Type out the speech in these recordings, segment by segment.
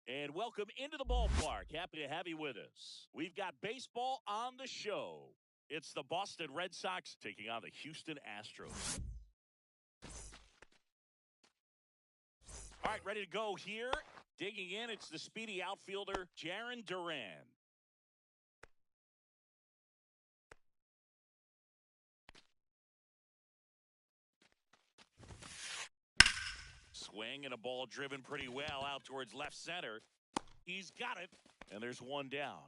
And welcome into the ballpark. Happy to have you with us. We've got baseball on the show. It's the Boston Red Sox taking on the Houston Astros. All right, ready to go here. Digging in, it's the speedy outfielder, Jarren Duran. Swing and a ball driven pretty well out towards left center. He's got it, and there's one down.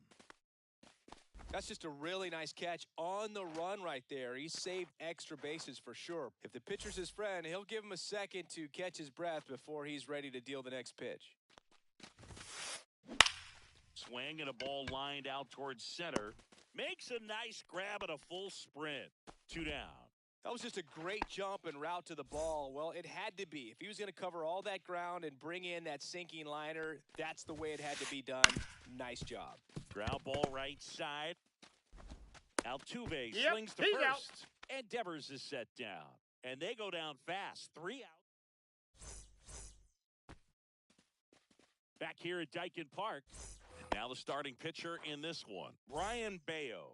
That's just a really nice catch on the run right there. He saved extra bases for sure. If the pitcher's his friend, he'll give him a second to catch his breath before he's ready to deal the next pitch. Swing and a ball lined out towards center. Makes a nice grab and a full sprint. 2 down. That was just a great jump and route to the ball. Well, it had to be. If he was going to cover all that ground and bring in that sinking liner, that's the way it had to be done. Nice job. Ground ball right side. Altuve slings to first. Out. And Devers is set down. And they go down fast. 3 out. Back here at Dyken Park. Now the starting pitcher in this one, Brian Bayo.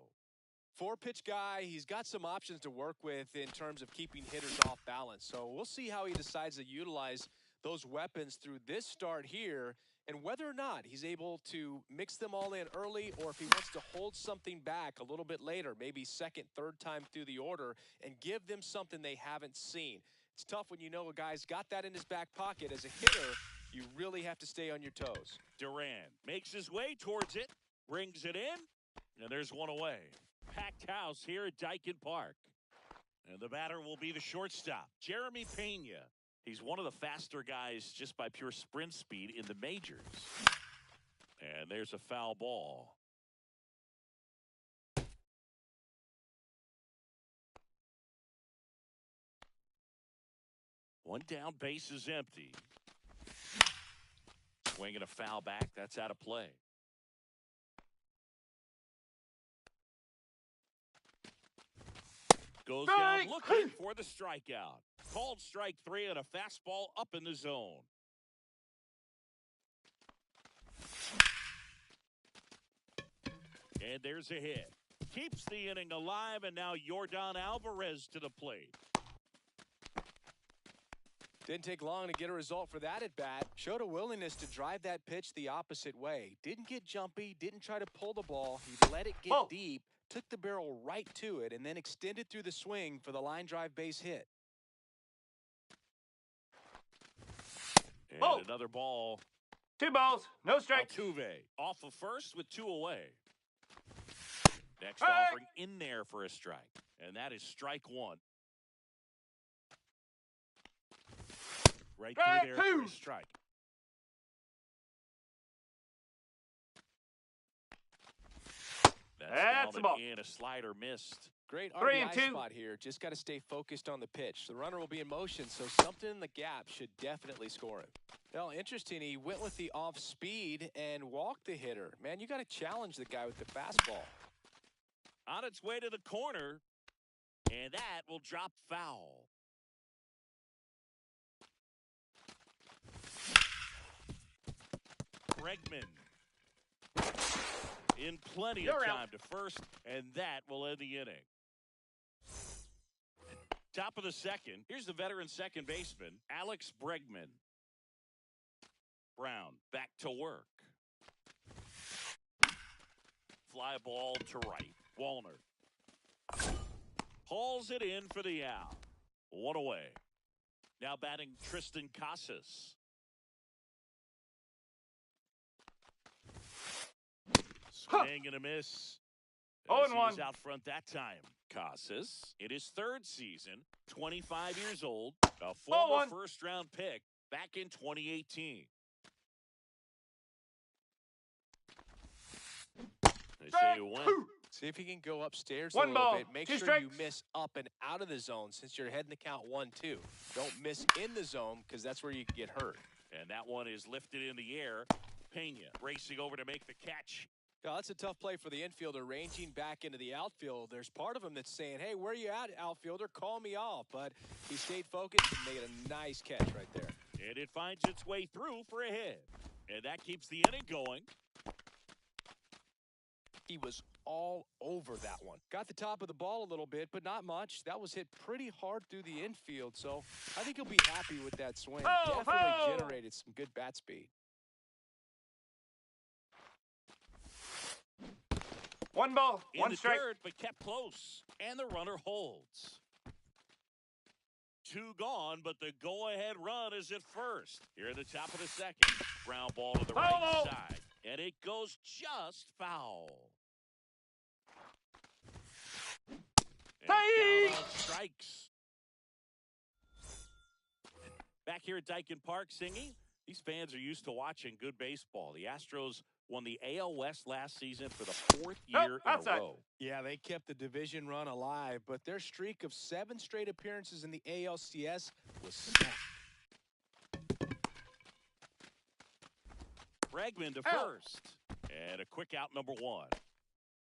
4-pitch guy. He's got some options to work with in terms of keeping hitters off balance. So we'll see how he decides to utilize those weapons through this start here and whether or not he's able to mix them all in early or if he wants to hold something back a little bit later, maybe second, third time through the order and give them something they haven't seen. It's tough when you know a guy's got that in his back pocket. As a hitter, you really have to stay on your toes. Duran makes his way towards it, brings it in, and there's one away. Packed house here at Dyken Park. And the batter will be the shortstop, Jeremy Pena. He's one of the faster guys just by pure sprint speed in the majors. And there's a foul ball. One down, base is empty. Swinging a foul back, that's out of play. Goes down looking for the strikeout. Called strike 3 and a fastball up in the zone. And there's a hit. Keeps the inning alive, and now Yordan Alvarez to the plate. Didn't take long to get a result for that at bat. Showed a willingness to drive that pitch the opposite way. Didn't get jumpy, didn't try to pull the ball. He let it get deep, took the barrel right to it, and then extended through the swing for the line drive base hit. And another ball. 2 balls, no strikes. Altuve off of first with 2 away. Next offering in there for a strike. And that is strike 1. Right through there for a strike. That's the ball. And a slider missed. Great 3 and RBI 2. spot here. Just got to stay focused on the pitch. The runner will be in motion, so something in the gap should definitely score him. Well, interesting. He went with the off speed and walked the hitter. Man, you got to challenge the guy with the fastball. On its way to the corner, and that will drop foul. Bregman in plenty of time to first, and that will end the inning. Top of the second. Here's the veteran second baseman, Alex Bregman. Brown back to work. Fly ball to right. Wallner hauls it in for the out. 1 away. Now batting Tristan Casas. Swing and a miss. 0-1. He's out front that time. Casas, in his 3rd season, 25 years old, a former first-round pick back in 2018. They say you win. See if you can go upstairs a 1 little ball, bit. Make 2 sure strikes. you miss up and out of the zone since you're heading the count 1-2. Don't miss in the zone because that's where you can get hurt. And that one is lifted in the air. Pena racing over to make the catch. Yeah, that's a tough play for the infielder, ranging back into the outfield. There's part of him that's saying, hey, where you at, outfielder? Call me off. But he stayed focused and made a nice catch right there. And it finds its way through for a hit. And that keeps the inning going. He was all over that one. Got the top of the ball a little bit, but not much. That was hit pretty hard through the infield, so I think he'll be happy with that swing. Definitely generated some good bat speed. One ball, one strike. Third, but kept close. And the runner holds. Two gone, but the go-ahead run is at first. Here at the top of the second. Ground ball to the right side. And it goes just foul. And down on strikes. Back here at Daikin Park singing. These fans are used to watching good baseball. The Astros won the AL West last season for the fourth year in a row. Yeah, they kept the division run alive, but their streak of 7 straight appearances in the ALCS was snapped. Bregman to first. And a quick out, number 1.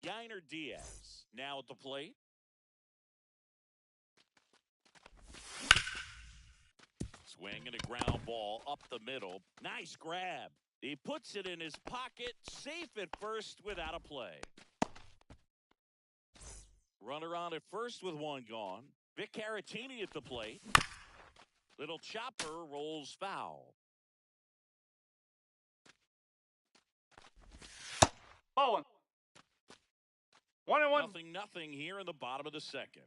Yainer Diaz now at the plate. Swing and a ground ball up the middle. Nice grab. He puts it in his pocket, safe at first without a play. Runner on at first with 1 gone. Vic Caratini at the plate. Little chopper rolls foul. Ball 1. 1-1. Nothing here in the bottom of the second.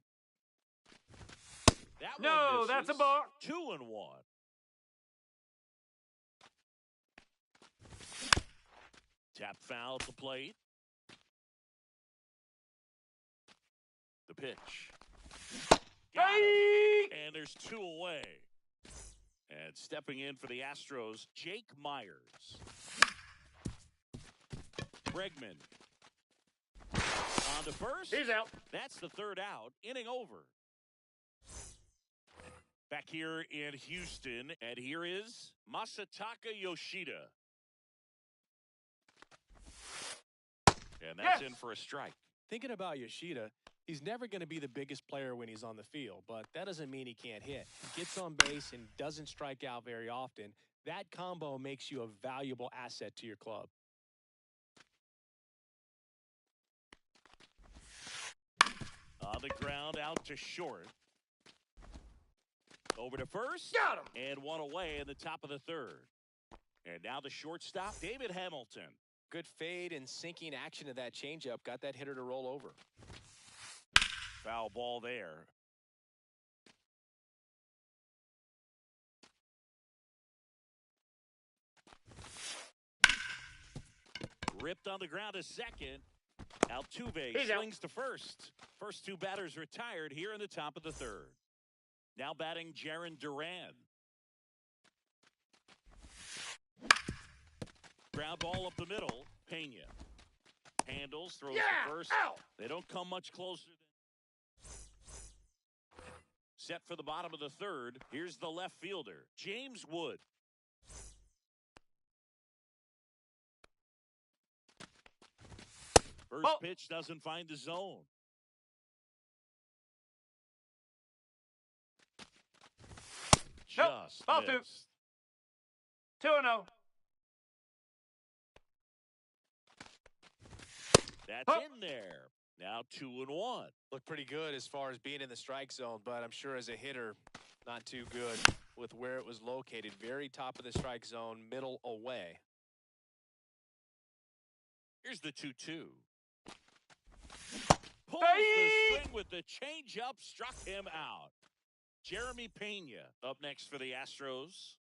That no, one that's a ball. 2-1. Tap foul at the plate. The pitch. Got it. And there's 2 away. And stepping in for the Astros, Jake Myers. Bregman. On to first. He's out. That's the 3rd out. Inning over. Back here in Houston, and here is Masataka Yoshida. And that's in for a strike. Thinking about Yoshida, he's never going to be the biggest player when he's on the field, but that doesn't mean he can't hit. He gets on base and doesn't strike out very often. That combo makes you a valuable asset to your club. On the ground, out to short. Over to first. Got him. And 1 away in the top of the 3rd. And now the shortstop, David Hamilton. Good fade and sinking action of that changeup got that hitter to roll over. Foul ball there. Ripped on the ground a second. Altuve swings to first. First 2 batters retired here in the top of the 3rd. Now batting Jarren Duran. Ground ball up the middle. Pena handles, throws to first. Out. They don't come much closer. Set for the bottom of the 3rd. Here's the left fielder, James Wood. First pitch doesn't find the zone. Just Ball missed. 2-0. That's in there. Now 2-1. Looked pretty good as far as being in the strike zone, but I'm sure as a hitter, not too good with where it was located. Very top of the strike zone, middle away. Here's the 2-2. Pulls the swing with the changeup, struck him out. Jeremy Pena up next for the Astros.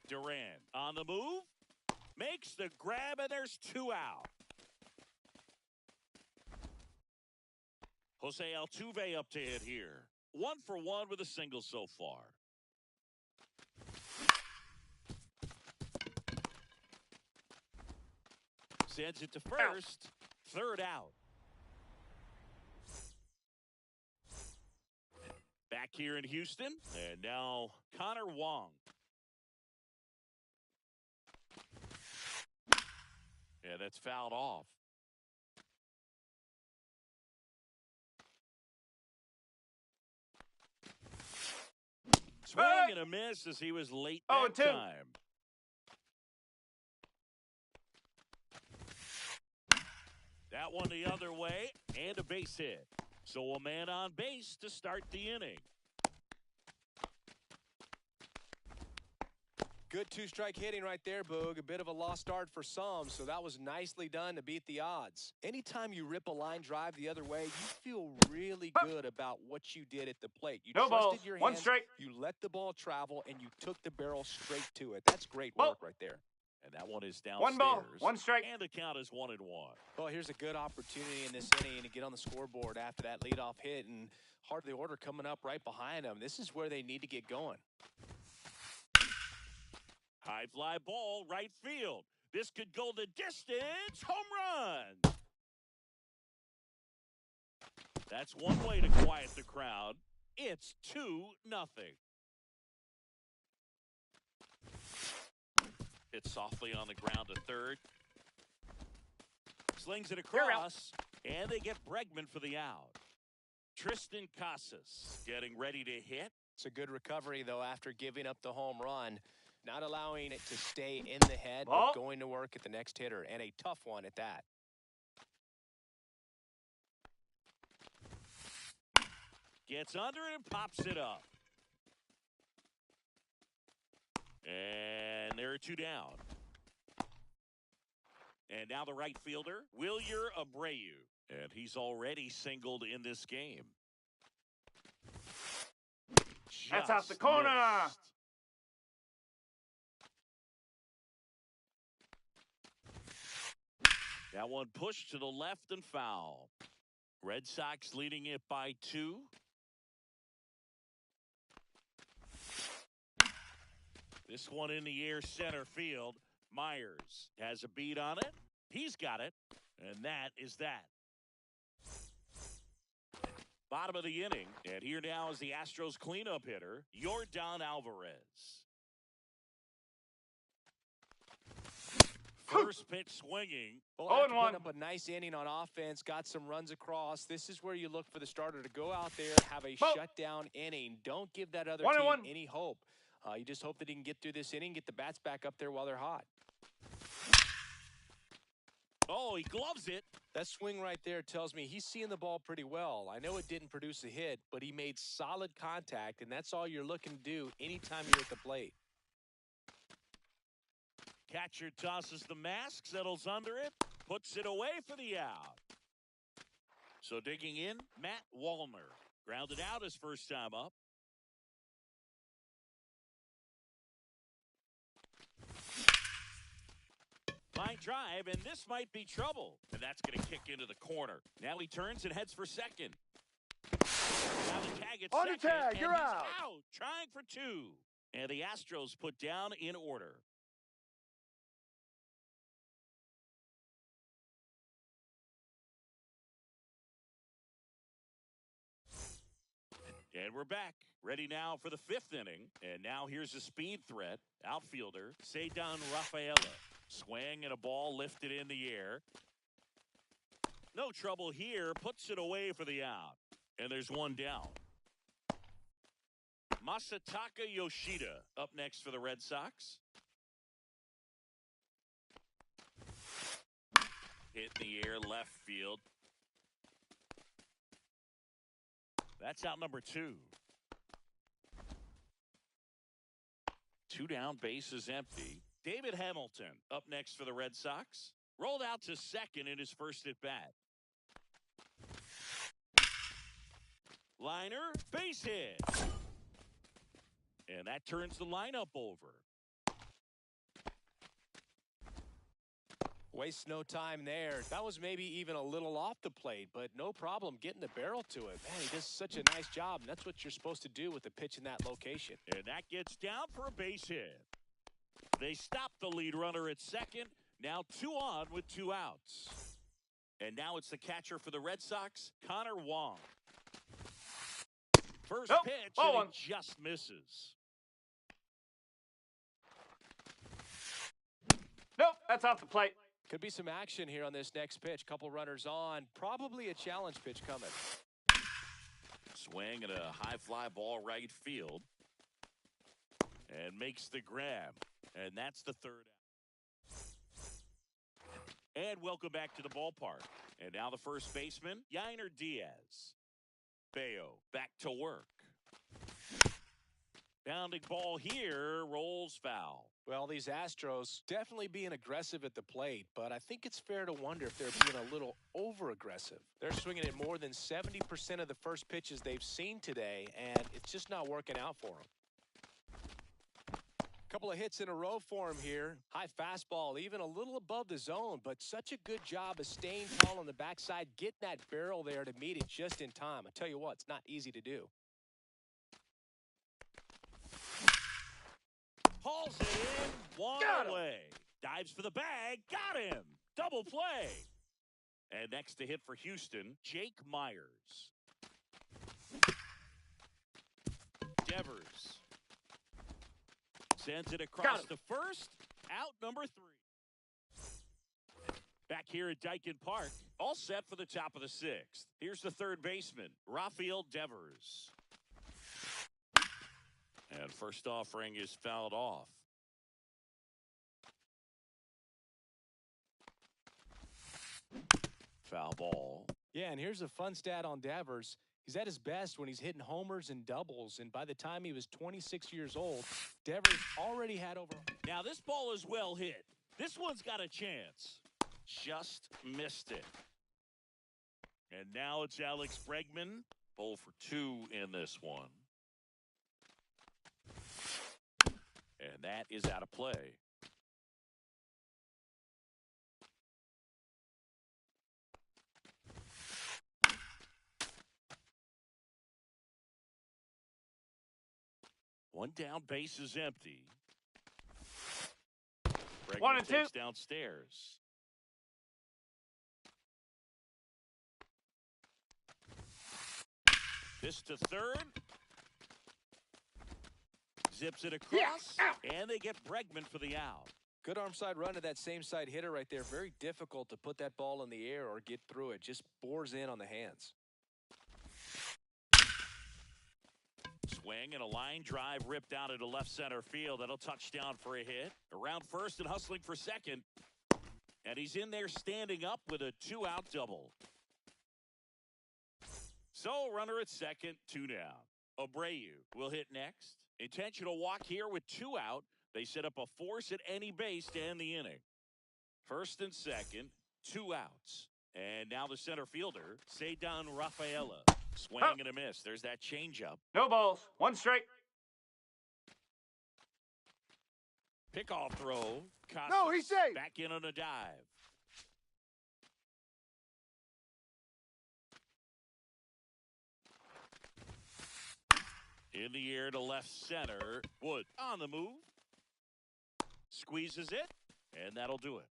Duran on the move. Makes the grab, and there's 2 out. Jose Altuve up to hit here. 1 for 1 with a single so far. Sends it to first. 3rd out. Back here in Houston, and now Connor Wong. Yeah, that's fouled off. Swing and a miss as he was late that 0-2. time. That one the other way, and a base hit. So a man on base to start the inning. Good two-strike hitting right there, Boog. A bit of a lost start for some, so that was nicely done to beat the odds. Anytime you rip a line drive the other way, you feel really good about what you did at the plate. You No trusted balls. your One hands, strike. you let the ball travel, and you took the barrel straight to it. That's great work right there. And that one is downstairs. 1 ball, 1 strike. And the count is 1-1. Well, here's a good opportunity in this inning to get on the scoreboard after that leadoff hit, and heart of the order coming up right behind them. This is where they need to get going. High fly ball, right field. This could go the distance. Home run. That's one way to quiet the crowd. It's 2-0. It's softly on the ground to third. Slings it across, and they get Bregman for the out. Tristan Casas getting ready to hit. It's a good recovery, though, after giving up the home run. Not allowing it to stay in the head, but going to work at the next hitter, and a tough one at that. Gets under it and pops it up. And there are 2 down. And now the right fielder, Wilyer Abreu. And he's already singled in this game. That's off the corner. Missed. That one pushed to the left and foul. Red Sox leading it by 2. This one in the air center field. Myers has a beat on it. He's got it. And that is that. Bottom of the inning. And here now is the Astros cleanup hitter, Yordan Alvarez. First pitch swinging. Well, after putting up a nice inning on offense, got some runs across. This is where you look for the starter to go out there, have a shutdown inning. Don't give that other team any hope. You just hope that he can get through this inning, get the bats back up there while they're hot. Oh, he gloves it. That swing right there tells me he's seeing the ball pretty well. I know it didn't produce a hit, but he made solid contact, and that's all you're looking to do anytime you're at the plate. Catcher tosses the mask, settles under it, puts it away for the out. So digging in, Matt Wallner. Grounded out his first time up. Line drive, and this might be trouble. And that's going to kick into the corner. Now he turns and heads for second. Now the tag at On the second, tag, and you're he's out. Trying for 2. And the Astros put down in order. And we're back. Ready now for the 5th inning. And now here's a speed threat. Outfielder, Cedar Rafaela. Swing and a ball lifted in the air. No trouble here. Puts it away for the out. And there's 1 down. Masataka Yoshida up next for the Red Sox. Hit in the air left field. That's out number 2. 2 down, base is empty. David Hamilton up next for the Red Sox. Rolled out to second in his first at bat. Liner, base hit. And that turns the lineup over. Wastes no time there. That was maybe even a little off the plate, but no problem getting the barrel to it. Man, he does such a nice job, and that's what you're supposed to do with a pitch in that location. And that gets down for a base hit. They stop the lead runner at second. Now 2 on with 2 outs. And now it's the catcher for the Red Sox, Connor Wong. First pitch, and he just misses. Nope, that's off the plate. Could be some action here on this next pitch. Couple runners on. Probably a challenge pitch coming. Swing and a high fly ball right field. and makes the grab. And that's the third out. And welcome back to the ballpark. And now the first baseman, Yainer Diaz. Bayo back to work. Bounding ball here, rolls foul. Well, these Astros definitely being aggressive at the plate, but I think it's fair to wonder if they're being a little over-aggressive. They're swinging at more than 70% of the first pitches they've seen today, and it's just not working out for them. Couple of hits in a row for him here. High fastball, even a little above the zone, but such a good job of staying tall on the backside, getting that barrel there to meet it just in time. I tell you what, it's not easy to do. Hauls it in, one away. Dives for the bag, got him. Double play. And next to hit for Houston, Jake Myers. Devers sends it across the first, out number 3. Back here at Daikin Park, all set for the top of the 6th. Here's the third baseman, Rafael Devers. And first offering is fouled off. Foul ball. Yeah, and here's a fun stat on Devers. He's at his best when he's hitting homers and doubles, and by the time he was 26 years old, Devers already had over... Now this ball is well hit. This one's got a chance. Just missed it. And now it's Alex Bregman. 0 for 2 in this one. And that is out of play. One down, base is empty. Bregman 1 and 2. takes downstairs. This to third. Zips it across, and they get Bregman for the out. Good arm side run to that same side hitter right there. Very difficult to put that ball in the air or get through it. Just bores in on the hands. Swing and a line drive ripped out into left center field. That'll touch down for a hit. Around first and hustling for second. And he's in there standing up with a 2-out double. So runner at second, 2 down. Abreu will hit next. Intentional walk here with 2 out. They set up a force at any base to end the inning. First and second, 2 outs. And now the center fielder, Ceddanne Rafaela. Swing and a miss. There's that changeup. No balls. 1 strike. Pickoff throw. No, he's safe. Back in on a dive. In the air to left center. Wood on the move. Squeezes it, and that'll do it.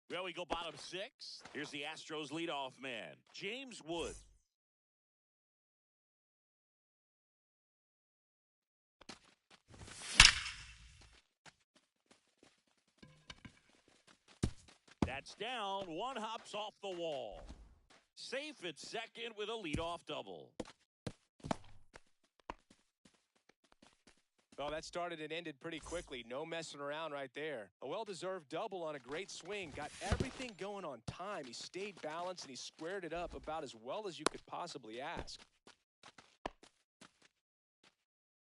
Well, we go bottom 6. Here's the Astros leadoff man, James Wood. That's down. One hops off the wall. Safe at second with a leadoff double. Well, that started and ended pretty quickly. No messing around right there. A well-deserved double on a great swing. Got everything going on time. He stayed balanced, and he squared it up about as well as you could possibly ask.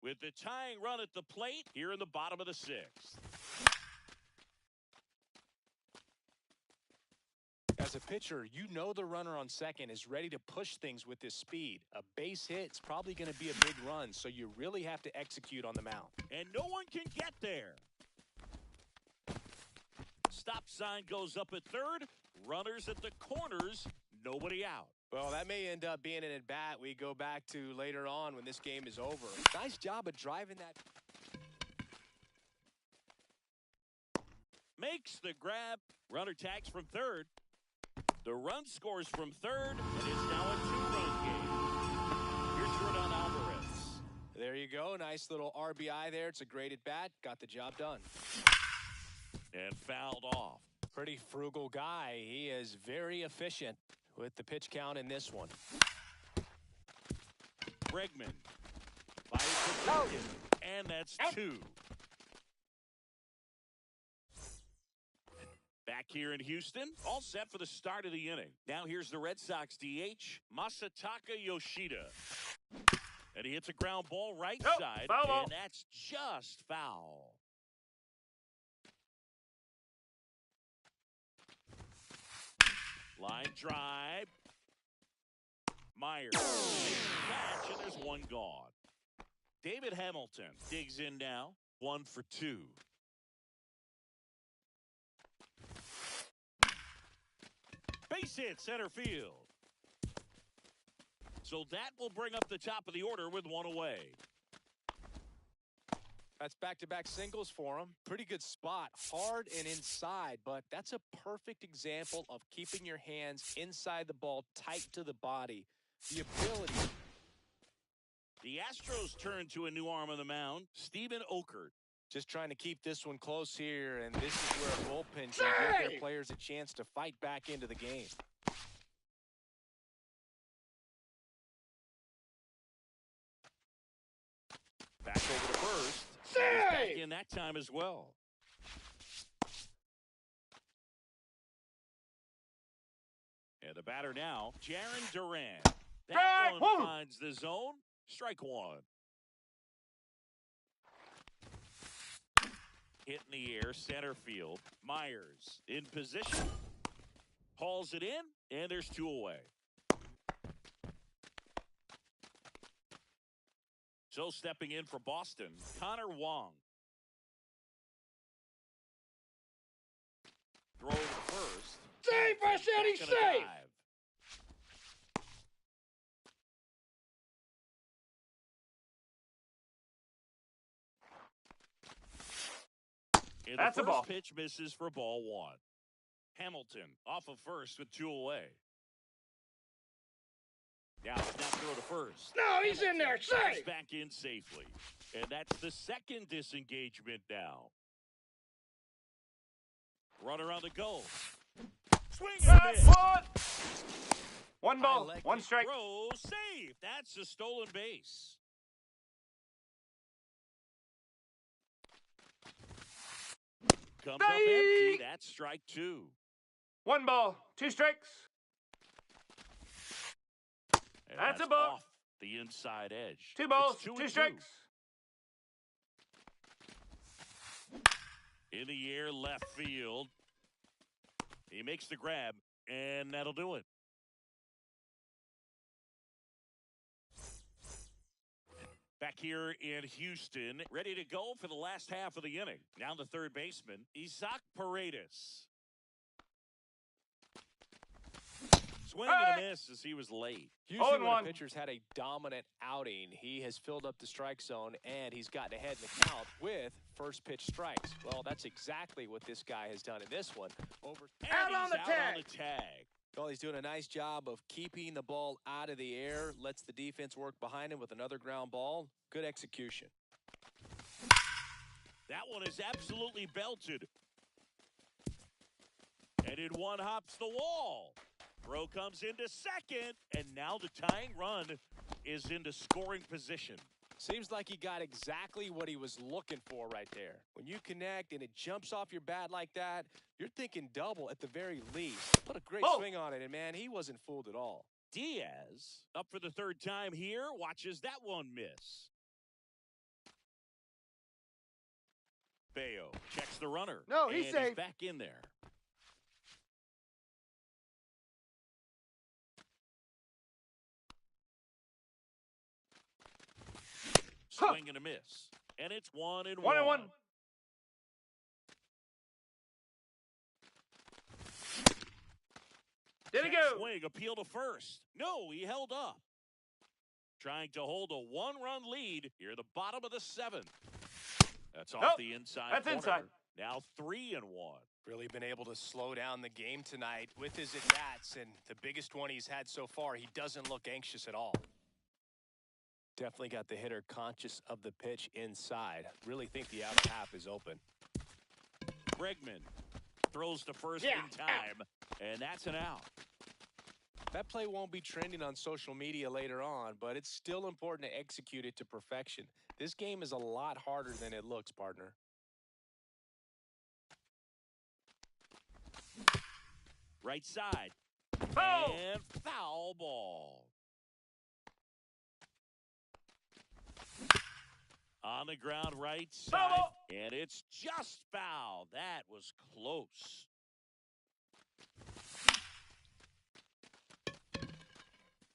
With the tying run at the plate here in the bottom of the 6th. As a pitcher, you know the runner on second is ready to push things with his speed. A base hit is probably going to be a big run, so you really have to execute on the mound. And no one can get there. Stop sign goes up at third. Runners at the corners. Nobody out. Well, that may end up being an at-bat we go back to later on when this game is over. Nice job of driving that. Makes the grab. Runner tags from third. The run scores from third, and it's now a 2-run game. Here's Jordan Alvarez. There you go. Nice little RBI there. It's a great at-bat. Got the job done. And fouled off. Pretty frugal guy. He is very efficient with the pitch count in this one. Bregman fires to second, and that's two. Back here in Houston, all set for the start of the inning. Now here's the Red Sox DH, Masataka Yoshida. And he hits a ground ball right side, foul. and that's just foul. Line drive. Myers catch, and there's one gone. David Hamilton digs in now, 1 for 2. Base hit center field. So that will bring up the top of the order with one away. That's back-to-back singles for him. Pretty good spot, hard and inside, but that's a perfect example of keeping your hands inside the ball, tight to the body. The ability. The Astros turn to a new arm on the mound, Steven Okert. Just trying to keep this one close here, and this is where a bullpen can give their players a chance to fight back into the game. Back over to first. He's back in that time as well. And the batter now, Jarren Duran. That one finds the zone. Strike one. Hit in the air, center field. Myers in position. Hauls it in, and there's two away. So stepping in for Boston, Connor Wong. Throw to first. Save, Vercetti, save! That's a ball. Pitch misses for ball one. Hamilton off of first with two away. Now throw to first. No, he's in there. Save! Back in safely. And that's the second disengagement now. Runner on the go. Swing and miss. One ball, one strike. Throw, safe. That's a stolen base. Comes up empty. That's strike two. One ball, two strikes. And that's a ball. Off the inside edge. Two balls, two strikes. In the air, left field. He makes the grab, and that'll do it. Back here in Houston, ready to go for the last half of the inning. Now the third baseman, Isaac Paredes. Swing and a miss as he was late. Usually when a pitcher's had a dominant outing, he has filled up the strike zone, and he's gotten ahead in the count with first pitch strikes. Well, that's exactly what this guy has done in this one. Out on the tag. Well, he's doing a nice job of keeping the ball out of the air, lets the defense work behind him with another ground ball. Good execution. That one is absolutely belted. And in one hops the wall. Throw comes into second, and now the tying run is into scoring position. Seems like he got exactly what he was looking for right there. When you connect and it jumps off your bat like that, you're thinking double at the very least. What a great swing on it, and man, he wasn't fooled at all. Diaz, up for the third time here, watches that one miss. Bayo checks the runner. No, he's safe. Back in there. Swing and a miss. And it's 1-1. 1-1. Did he go? Swing, appeal to first. No, he held up. Trying to hold a one-run lead here at the bottom of the seventh. That's off the inside That's corner. inside. Now 3-1. Really been able to slow down the game tonight with his at-bats, and the biggest one he's had so far, he doesn't look anxious at all. Definitely got the hitter conscious of the pitch inside. Really think the outer half is open. Bregman throws to first in time, and that's an out. That play won't be trending on social media later on, but it's still important to execute it to perfection. This game is a lot harder than it looks, partner. Right side. Foul! And foul ball. On the ground right side. Foul! And it's just foul. That was close.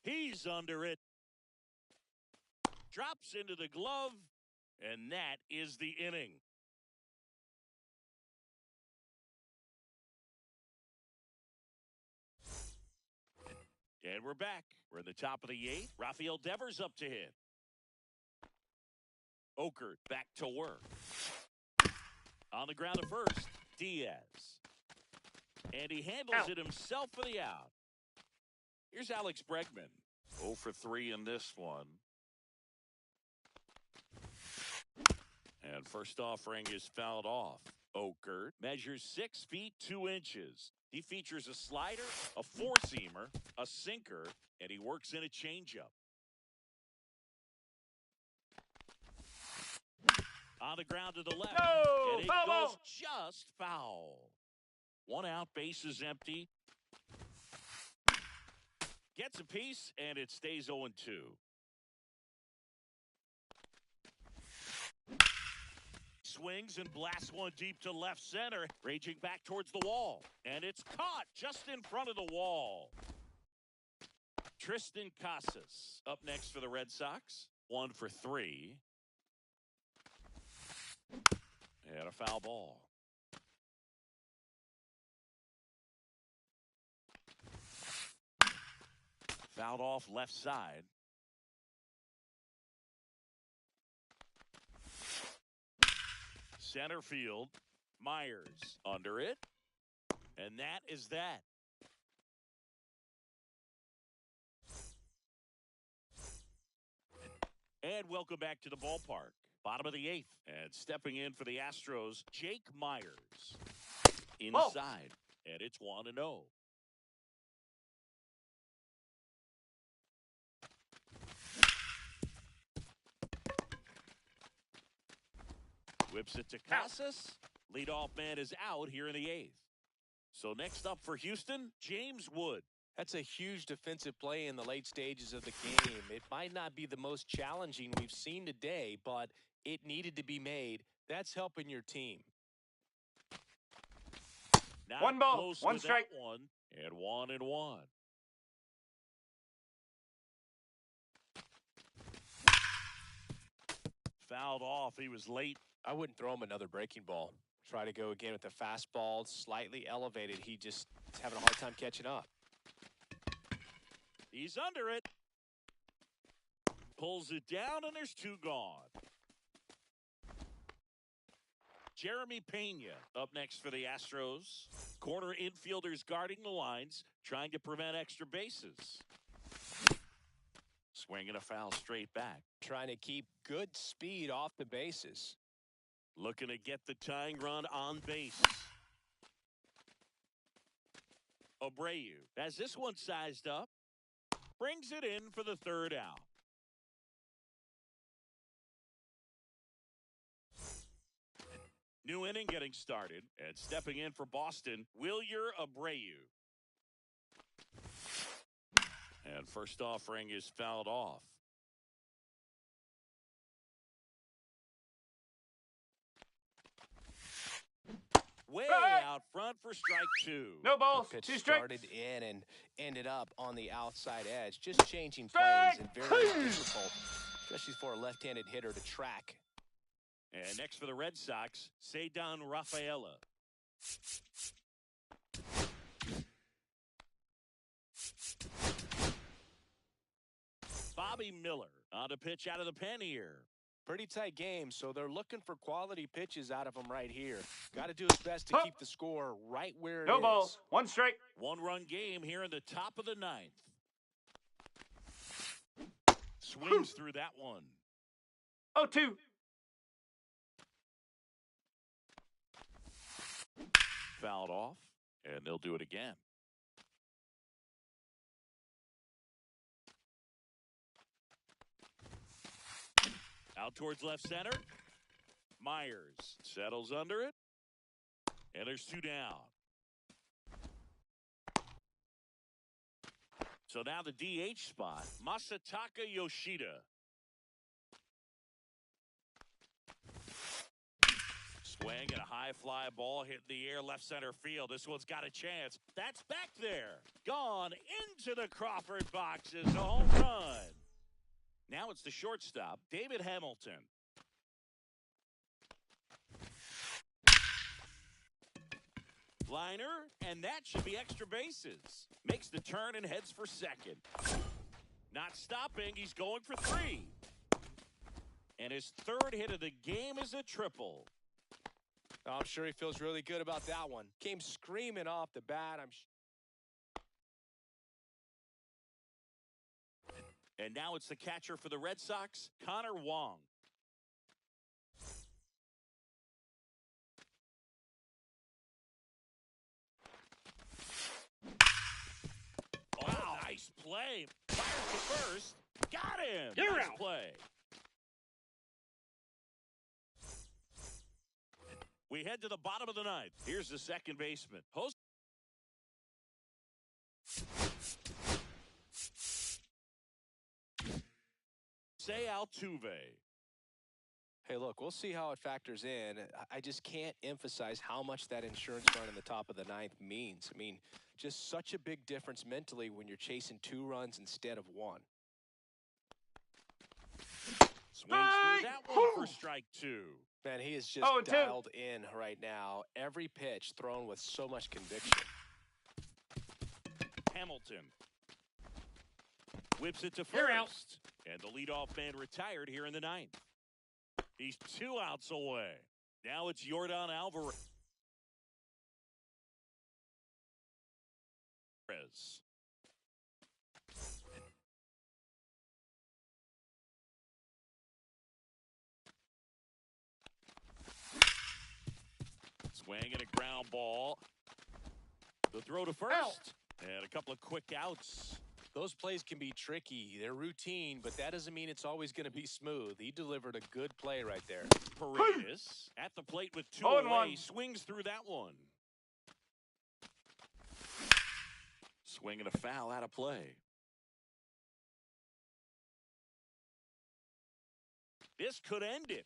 He's under it. Drops into the glove. And that is the inning. And we're back. We're in the top of the 8th. Rafael Devers up to hit. Okert back to work. On the ground at first, Diaz. And he handles it himself for the out. Here's Alex Bregman. 0 for 3 in this one. And first offering is fouled off. Okert measures 6 feet 2 inches. He features a slider, a four-seamer, a sinker, and he works in a changeup. On the ground to the left. No! And it Foul goes ball! just foul. 1 out, base is empty. Gets a piece, and it stays 0-2. Swings and blasts one deep to left center, raging back towards the wall. And it's caught just in front of the wall. Tristan Casas up next for the Red Sox. 1 for 3. And a foul ball. Fouled off left side. Center field. Myers under it. And that is that. And welcome back to the ballpark. Bottom of the 8th. And stepping in for the Astros, Jake Myers. Inside. And it's 1-0. Whips it to Casas. Leadoff man is out here in the 8th. So next up for Houston, James Wood. That's a huge defensive play in the late stages of the game. It might not be the most challenging we've seen today, but it needed to be made. That's helping your team. Not 1 ball, close 1 with strike. that one, and 1-1. Fouled off. He was late. I wouldn't throw him another breaking ball. Try to go again with the fastball, slightly elevated. He just is having a hard time catching up. He's under it. Pulls it down, and there's 2 gone. Jeremy Pena up next for the Astros. Corner infielders guarding the lines, trying to prevent extra bases. Swinging a foul straight back. Trying to keep good speed off the bases. Looking to get the tying run on base. Abreu has this one sized up. Brings it in for the 3rd out. New inning getting started. And stepping in for Boston, Wilyer Abreu. And first offering is fouled off. Way out front for strike 2. No balls, The pitch 2 strikes. started in and ended up on the outside edge. Just changing plays Strike! and very difficult, especially for a left-handed hitter to track. And next for the Red Sox, Cedar Rafaela. Bobby Miller on a pitch out of the pen here. Pretty tight game, so they're looking for quality pitches out of him right here. Got to do his best to keep the score right where it is. No balls, 1 strike. 1-run game here in the top of the 9th. Swings through that one. 0-2. Fouled off, and they'll do it again. Out towards left center. Myers settles under it. And there's 2 down. So now the DH spot, Masataka Yoshida. Swing and a high fly ball hitting the air left center field. This one's got a chance. That's back there. Gone into the Crawford boxes. A home run. Now it's the shortstop, David Hamilton. Liner, and that should be extra bases. Makes the turn and heads for second. Not stopping, he's going for 3. And his 3rd hit of the game is a triple. I'm sure he feels really good about that one. Came screaming off the bat. And now it's the catcher for the Red Sox, Connor Wong. Wow, nice play. Fires to first. Got him. You're nice out. Play. We head to the bottom of the 9th. Here's the second baseman. Jose Altuve. Hey, look, we'll see how it factors in. I just can't emphasize how much that insurance run in the top of the 9th means. I mean, just such a big difference mentally when you're chasing 2 runs instead of 1. Swings through that one for strike 2. Man, he is just 0-2. dialed in right now. Every pitch thrown with so much conviction. Hamilton whips it to You're out. first. And the leadoff man retired here in the 9th. He's 2 outs away. Now it's Yordan Alvarez. Swing and a ground ball. The throw to first. Out. And a couple of quick outs. Those plays can be tricky. They're routine, but that doesn't mean it's always going to be smooth. He delivered a good play right there. Paredes at the plate with 2 0-1. away. Swings through that one. Swing and a foul out of play. This could end it.